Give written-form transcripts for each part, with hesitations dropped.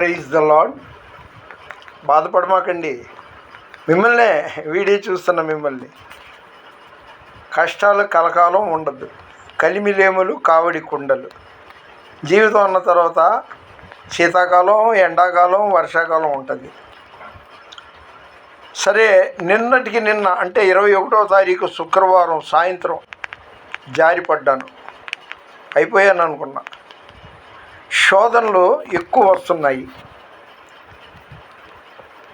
Praise the lord. బాధపడమాకండి. మిమ్మల్నే video చూస్తున్న మిమ్మల్ని. కష్టాలు కలకాలం ఉండదు, కలిమిలేములు కావడి కుండలు. జీవితం అన్న తర్వాత శీతాకాలం, ఎండాకాలం, వర్షాకాలం ఉంటుంది. సరే, నిన్నటికి నిన్న అంటే 21వ తారీఖు శుక్రవారం సాయంత్రం జారిపడ్డాను, అయిపోయాను అనుకున్నా. శోధనలు ఎక్కువ వస్తున్నాయి.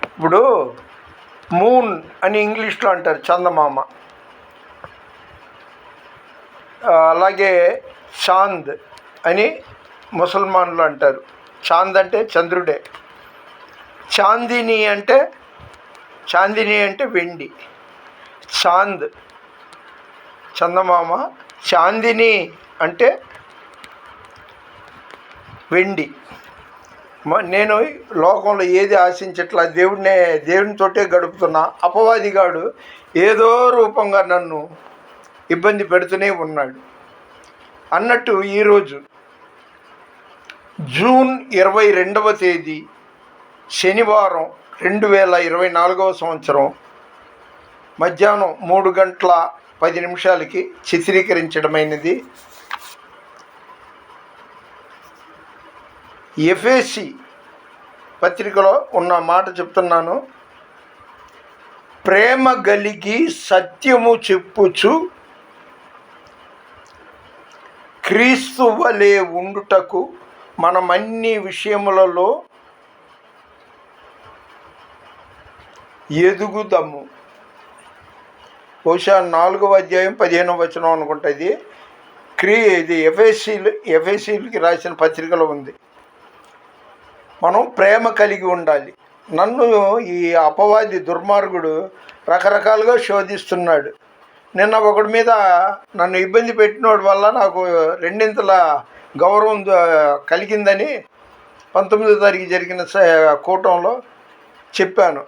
ఇప్పుడు మూన్ అని ఇంగ్లీష్లో అంటారు, చందమామ. అలాగే చాంద్ అని ముసల్మాన్లు అంటారు. చాంద్ అంటే చంద్రుడే. చాందిని అంటే వెండి. చాంద్ చందమామ, చాందిని అంటే వెండి. నేను లోకంలో ఏది ఆశించట్లా, దేవునితోటే గడుపుతున్నా. అపవాదిగాడు ఏదో రూపంగా నన్ను ఇబ్బంది పెడుతూనే ఉన్నాడు. అన్నట్టు ఈరోజు జూన్ 22వ తేదీ శనివారం 2024వ సంవత్సరం మధ్యాహ్నం 3:10 చిత్రీకరించడమైనది. ఎఫెసీ పత్రికలో ఉన్న మాట చెప్తున్నాను. ప్రేమ గలిగి సత్యము చెప్పుచు క్రీస్తు వలె ఉండుటకు మనమన్ని విషయములలో ఎదుగుదాము. బహుశా 4వ అధ్యాయం 15వ వచనం అనుకుంటా. ఇది ఎఫెసీలకి రాసిన పత్రికలో ఉంది. మనం ప్రేమ కలిగి ఉండాలి. నన్ను ఈ అపవాది దుర్మార్గుడు రకరకాలుగా శోధిస్తున్నాడు. నిన్న ఒకడి మీద నన్ను ఇబ్బంది పెట్టినోడి వల్ల నాకు రెండింతల గౌరవం కలిగిందని 19వ తారీఖు జరిగిన కూటంలో చెప్పాను.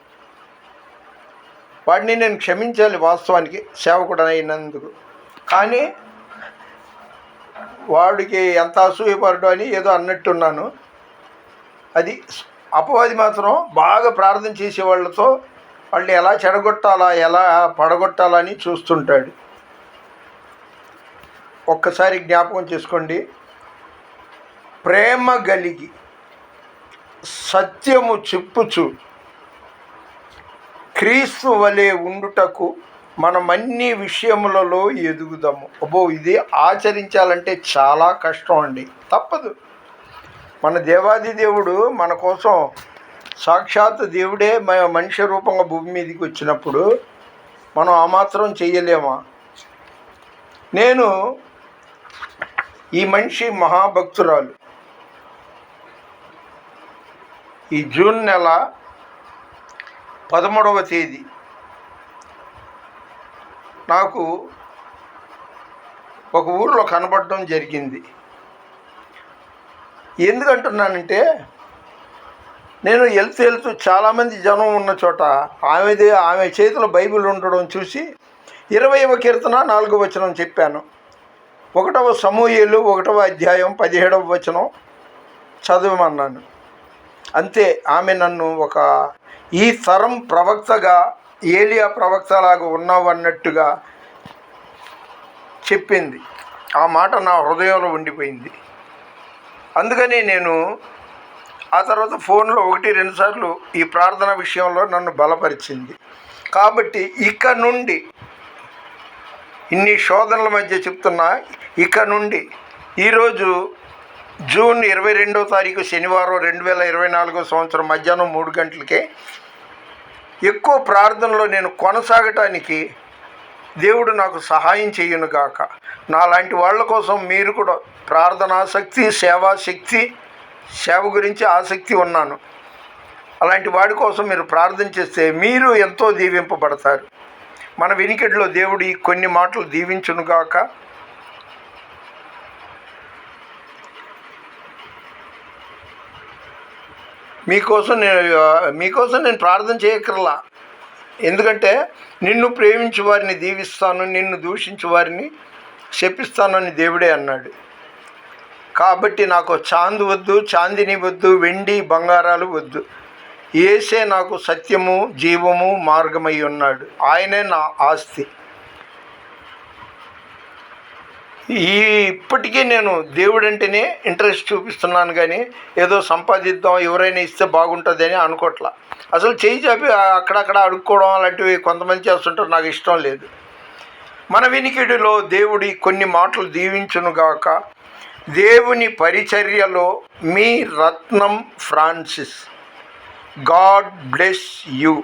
వాడిని నేను క్షమించాలి, వాస్తవానికి సేవకుడు అయినందుకు. కానీ వాడికి ఎంత అసూయపడడు అని ఏదో అన్నట్టున్నాను. అది అపవాది మాత్రం బాగా ప్రార్థన చేసే వాళ్ళతో వాళ్ళని ఎలా చెడగొట్టాలా, ఎలా పడగొట్టాలా అని చూస్తుంటాడు. ఒక్కసారి జ్ఞాపకం చేసుకోండి. ప్రేమ గలిగి సత్యము చెప్పుచు క్రీస్తు వలె ఉండుటకు మనమన్ని విషయములలో ఎదుగుదాము. ఇది ఆచరించాలంటే చాలా కష్టం అండి, తప్పదు. మన దేవాది దేవుడు మన కోసం సాక్షాత్ దేవుడే మనిషి రూపంగా భూమి మీదకి వచ్చినప్పుడు మనం ఆ మాత్రం చెయ్యలేమా? నేను ఈ మనిషి మహాభక్తురాలు. ఈ జూన్ నెల 13వ తేదీ నాకు ఒక ఊరిలో కనబడడం జరిగింది. ఎందుకంటున్నానంటే, నేను వెళ్తూ చాలామంది జనం ఉన్న చోట ఆమె చేతిలో బైబిల్ ఉండడం చూసి 20వ కీర్తన 4వ వచనం చెప్పాను. 1వ సమూయేలు 1వ అధ్యాయం 17వ వచనం చదవమన్నాను. అంతే. ఆమె నన్ను ఈ తరం ప్రవక్తగా, ఏలియా ప్రవక్తలాగా ఉన్నావు అన్నట్టుగా చెప్పింది. ఆ మాట నా హృదయంలో ఉండిపోయింది. అందుకని నేను ఆ తర్వాత ఫోన్లో 1-2 సార్లు ఈ ప్రార్థన విషయంలో నన్ను బలపరిచింది. కాబట్టి ఇక నుండి ఇన్ని శోధనల మధ్య చెప్తున్నా, ఇక నుండి ఈరోజు జూన్ 22వ తారీఖు శనివారం 2024వ సంవత్సరం మధ్యాహ్నం 3 గంటలకే ఎక్కువ ప్రార్థనలో నేను కొనసాగటానికి దేవుడు నాకు సహాయం చేయునుగాక. నాలాంటి వాళ్ళ కోసం మీరు కూడా ప్రార్థనాసక్తి, సేవాశక్తి, సేవ గురించి ఆసక్తి ఉన్నాను. అలాంటి వాడి కోసం మీరు ప్రార్థన చేస్తే మీరు ఎంతో దీవింపబడతారు. మన వెనుకట్లో దేవుడు ఈ కొన్ని మాటలు దీవించునుగాక. మీకోసం నేను ప్రార్థన చేయక్కర్లా. ఎందుకంటే నిన్ను ప్రేమించు వారిని దీవిస్తాను, నిన్ను దూషించు వారిని శపిస్తానని దేవుడే అన్నాడు. కాబట్టి నాకు చాంది వద్దు, చాందిని వద్దు, వెండి బంగారాలు వద్దు. యేసే నాకు సత్యము, జీవము, మార్గమై ఉన్నాడు. ఆయనే నా ఆస్తి. ఇప్పటికీ నేను దేవుడంటేనే ఇంట్రెస్ట్ చూపిస్తున్నాను, కానీ ఏదో సంపాదిద్దాం, ఎవరైనా ఇస్తే బాగుంటుంది అని అనుకోవట్లా. అసలు చేయి చాపి అక్కడక్కడ అడుక్కోవడం అలాంటివి కొంతమంది చేస్తుంటారు, నాకు ఇష్టం లేదు. మన వినికిడిలో దేవుడి కొన్ని మాటలు దీవించునుగాక. దేవుని పరిచర్యలో మీ రత్నం ఫ్రాన్సిస్. God bless you.